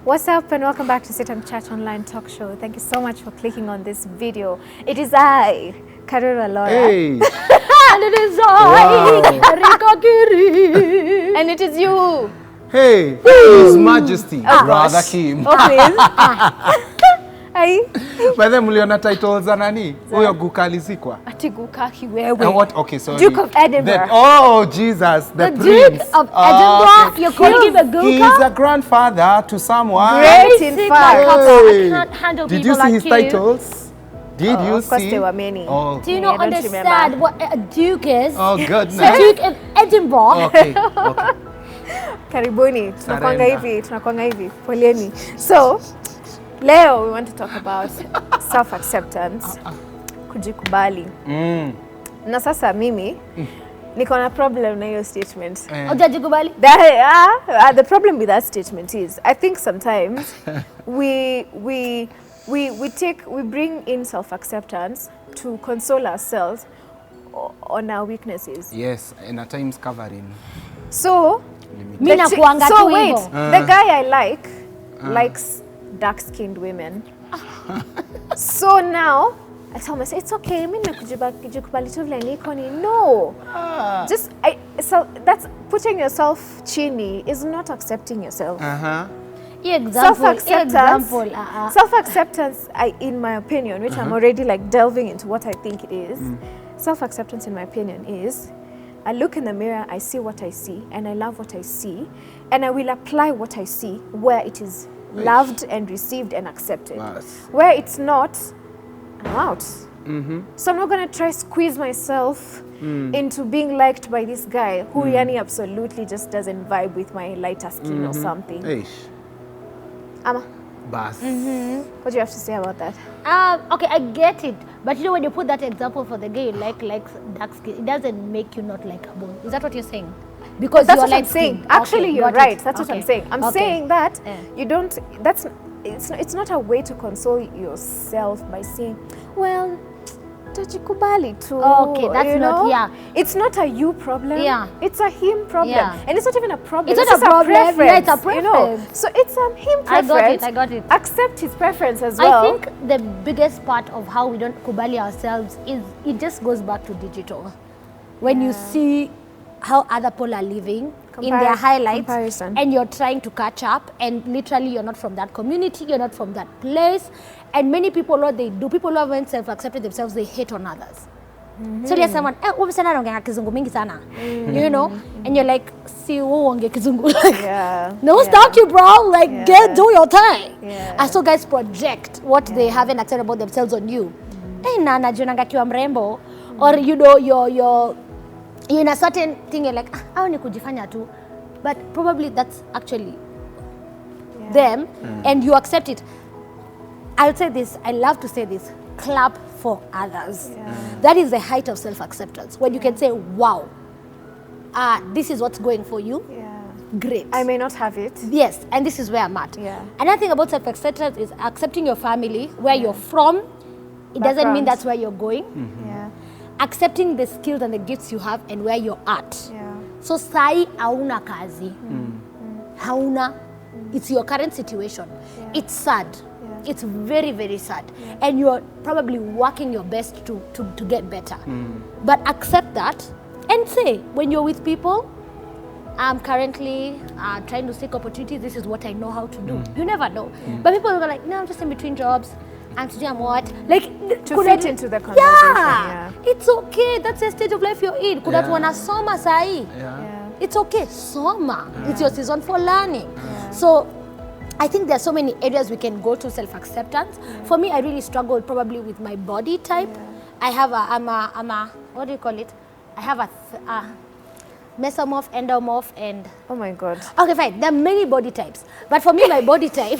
What's up and welcome back to CITAM Church Online Talk Show. Thank you so much for clicking on this video. It is I, Karwirwa Laura. Hey. And it is I, Kerry Kagiri. And it is you. Hey, His Majesty, Brother Kim. Oh, please. Hi. By the way, mliona titles za nani? Huyo Guka alizikwa. Ati Guka kiwewe. What? Okay, sorry. Duke of Edinburgh. Oh, Jesus, the Duke prince. of Edinburgh. Okay. You're calling him a Guka? He's a grandfather to someone. Great in fact. Hey. I can't handle Did people you see like his titles? Did you see? Of course there were many. Oh. Do you not I don't understand remember. what a duke is? Oh, goodness. The Duke of Edinburgh. Okay. Karibuni, tunakwanga hivi, poleni. So, leo we want to talk about self-acceptance, kujikubali. Na sasa mimi, niko na problem na hiyo statement. Hujajikubali? The problem with that statement is, I think sometimes we bring in self-acceptance to console ourselves on our weaknesses. Yes, and at times covering. So, Mimi nakuanga tu wait, hivyo. the guy I like likes dark-skinned women. So now I tell myself it's okay. Mimi nakujikubali tu vile niko ni no. So that's putting yourself chini is not accepting yourself. Self-acceptance, in my opinion, which I'm already like delving into what I think it is. Self-acceptance, in my opinion, is I look in the mirror, I see what I see, and I love what I see, and I will apply what I see where it is loved and received and accepted. Where it's not, I'm out. So I'm not gonna try squeeze myself into being liked by this guy who yani absolutely just doesn't vibe with my lighter skin or something. Ama, Bas. what do you have to say about that? Okay, I get it. But you know, when you put that example for the gay, like dark skin, it doesn't make you not likable. Is that what you're saying? Because That's you're what I'm light saying. skinned. Actually, Okay, you're got right. it. That's what I'm Okay. saying. I'm Okay. saying that you don't. It's not a way to console yourself by saying, well, tajikubali tu. Okay, that's you not- know? yeah. It's not a you problem. Yeah. It's a him problem. Yeah. And it's not even a problem. It's not just a problem. Yeah, preference, it's a You know? preference. So it's a him I preference. got it. Accept his preference as well. I think the biggest part of how we don't kubali ourselves is it just goes back to digital. When you see how other people are living in their highlights comparison. and you're trying to catch up and literally you're not from that community, you're not from that place. And many people, what they do, people who haven't self-accepted themselves, they hate on others. So there's someone, umesana anaongea kizungu mingi sana, you know, and you're like, si uonge kizungu, like, no, stop you, bro, like, do your thing. And so guys project what they haven't accepted about themselves on you. Na najionanga kiwa mrembo, or you know, you're in a certain thing, you're like, au ni kujifanya tu, but probably that's actually them, and you accept it. I'll say this, I love to say this, clap for others. That is the height of self-acceptance. When you can say, wow, this is what's going for you. Great. I may not have it. Yes, and this is where I'm at. Another thing about self-acceptance is accepting your family, where you're from. It doesn't mean that's where you're going. Accepting the skills and the gifts you have and where you're at. So sai hauna kazi. Hauna. It's your current situation. It's sad. It's very, very sad. And you're probably working your best to get better. But accept that and say, when you're with people, I'm currently trying to seek opportunities. This is what I know how to do. You never know. But people are like, no, I'm just in between jobs. And today I'm what? Like, To fit into the conversation. It's okay. That's the stage of life you're in. Kuna watu wanasoma sahi. It's okay. Soma. It's your season for learning. So I think there's so many areas we can go to self-acceptance. For me, I really struggled probably with my body type. I have I'm a, what do you call it? I have a mesomorph, endomorph, and... Oh my God. Okay, fine. There are many body types. But for me, my body type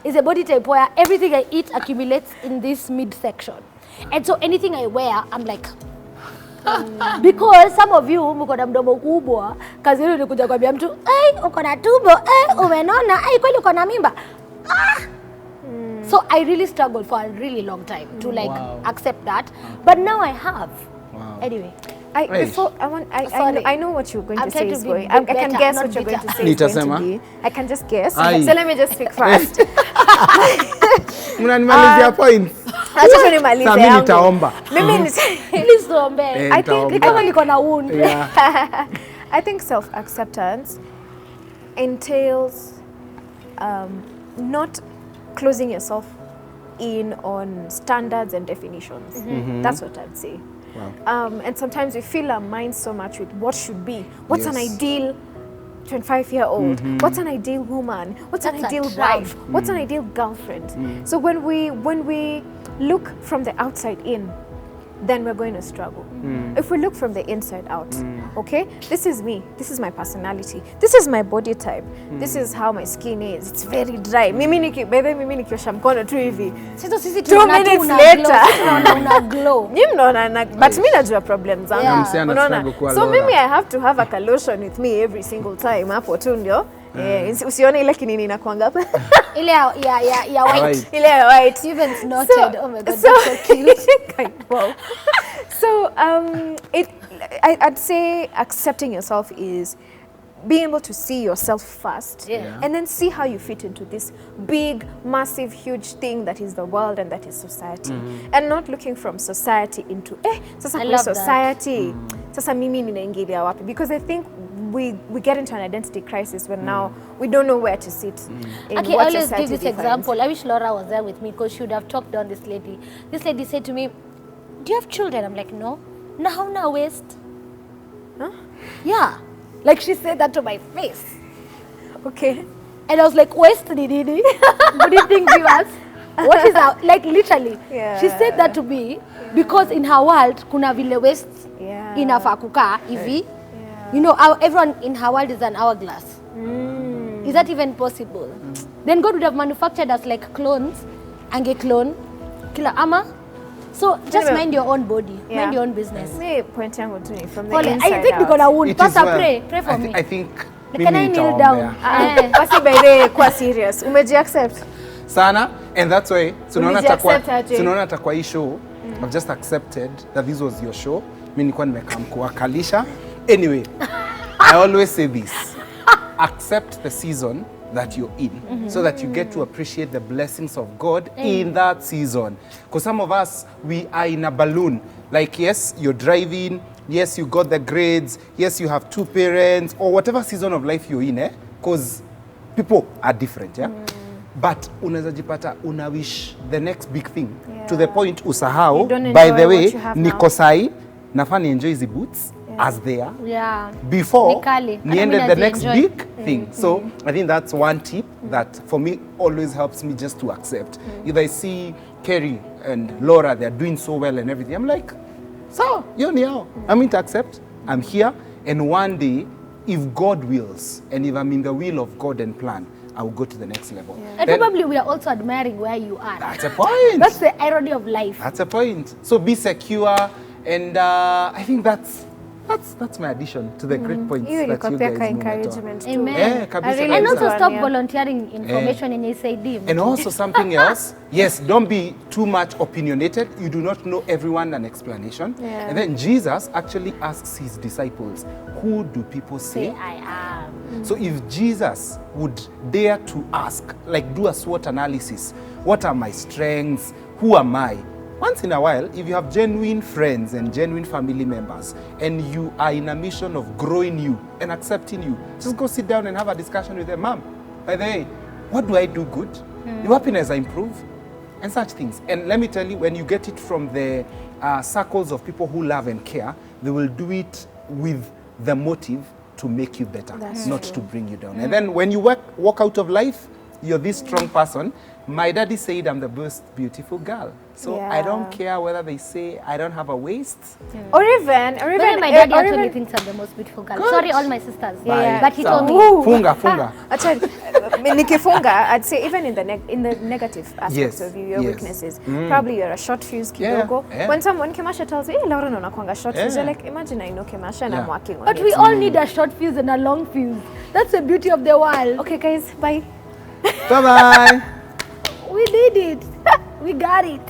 is a body type where everything I eat accumulates in this midsection. And so anything I wear, I'm like... Because some of you mko na mdomo kubwa, kazi yenu ni kuja kwambia mtu, uko na tumbo, umenona, kweli uko na mimba. So I really struggled for a really long time to like accept that. But now I have. Anyway. I know what you're going I'm to say trying is to be going. I can better, guess not what you're going to bitter. say is going to Nitasema. be. I can just guess. Aye. So let me just speak first. Mnanimalizia points. Acha tu nimalize Sasa mimi yangu. nitaomba. Please tuombe. I think Ni kama niko na wound. Yeah. I think self-acceptance entails not closing yourself in on standards and definitions. That's what I'd say. Wow. And sometimes we fill our minds so much with what should be. What's an Yes. ideal 25-year-old? What's an ideal woman? What's an That's a ideal trap. wife? What's an ideal girlfriend? So when we look from the outside in, then we're going to struggle. If we look from the inside out, okay, this is me, this is my personality, this is my body type, this is how my skin is, it's very dry. Mimi nikiosha mkono tu hivi. Sisi 2 minutes later. Una glow. Nyinyi mnaona but mimi najua problems zangu. Yeah. Msichana Unaona? struggle kuwa So Laura. mimi I have to have a lotion with me every single time hapo tu ndio. Usione ile kinini inakuanga hapa. Ile ya white. Ile ya white. Even snorted. Oh my God, so, that's so cute. wow. So I'd say accepting yourself is being able to see yourself first, Yeah. and then see how you fit into this big, massive, huge thing that is the world and that is society, and not looking from society into sasa I kwa love that. society sasa mimi ninaingilia wapi, because I think we get into an identity crisis when now we don't know where to sit in Okay, I what always society give this defines. example. I wish Laura was there with me because she would have talked down this lady. This lady said to me, "Do you have children?" I'm like, "No." Now waste. Huh? Yeah. Like she said that to my face. Okay. And I was like, waste nini? What do you think, viewers? What is our, like literally, Yeah. she said that to me because in her world, kuna vile waste Yeah. inafaa kukaa hivi. Yeah. You know, everyone in her world is an hourglass. Is that even possible? Then God would have manufactured us like clones, ange clone, kila ama. So just Anyway, mind your own body, yeah. mind your own business. Me point yangu tu ni from the Pole, inside I think out. we're gonna wound. It is Pastor, well. pray for me. I think Can I mimi kneel down? nitaombea. Basi by the way, kuwa serious. Umeji accept? Sana, and that's why tunaona Ulijiaccept aje? atakuwa hii show. I've just accepted that this was your show. Mimi nilikuwa nimekaa kuwakalisha. Anyway, I always say this. Accept the season that you're in so that you get to appreciate the blessings of God in that season. Because some of us, we are in a balloon. Like, yes, you're driving. Yes, you got the grades. Yes, you have 2 parents or whatever season of life you're in, because people are different, yeah? But unaweza jipata una wish the next big thing to the point usahau, You don't by enjoy the way, what you have now. niko sai nafaa ni enjoy hizi boots as they are Yeah. before Nikali. niende Hata the mimi next nazi-enjoy. big thing. So I think that's one tip that for me always helps me just to accept. If I see Kerry and Laura, they're doing so well and everything, I'm like, so, you know, I'm going to accept, I'm here, and one day, if God wills, and if I'm in the will of God and plan, I will go to the next level. And Then- probably we are also admiring where you are. That's a point. That's the irony of life. That's a point. So be secure, and I think that's my addition to the great points Hiyo that ilikuwa you pia guys ka mumetoa. encouragement too. Amen. Eh, kabisa, I really And kabisa. also stop Yeah. volunteering information yenye isaidii. And also something else, yes, don't be too much opinionated. You do not know everyone an explanation. Yeah. And then Jesus actually asks his disciples, who do people say? I am. So if Jesus would dare to ask, like do a SWOT analysis, what are my strengths? Who am I? Once in a while, if you have genuine friends and genuine family members, and you are in a mission of growing you and accepting you, just go sit down and have a discussion with them. Mom, by the way, what do I do good? Your happiness I improve? And such things. And let me tell you, when you get it from the circles of people who love and care, they will do it with the motive to make you better, not to bring you down. And then when you walk out of life, you're this strong person. My daddy said I'm the most beautiful girl. So I don't care whether they say I don't have a waist. Or even Even my daddy or actually even- thinks I'm the most beautiful girl. Good. Sorry, all my sisters. Yeah. But he Sawa. told me. Ooh. Funga. Acha, nikifunga, I'd say even in the negative aspects Yes, of you, your yes. weaknesses, probably you're a short fuse Yeah, kidogo. yeah. When Kimasha tells you, hey, Laura no nakwanga short fuse, Yeah. you're like, imagine I know Kimasha and I'm Yeah. working on But it. we all need a short fuse and a long fuse. That's the beauty of the world. Okay guys, bye. Bye-bye. We did it. We got it.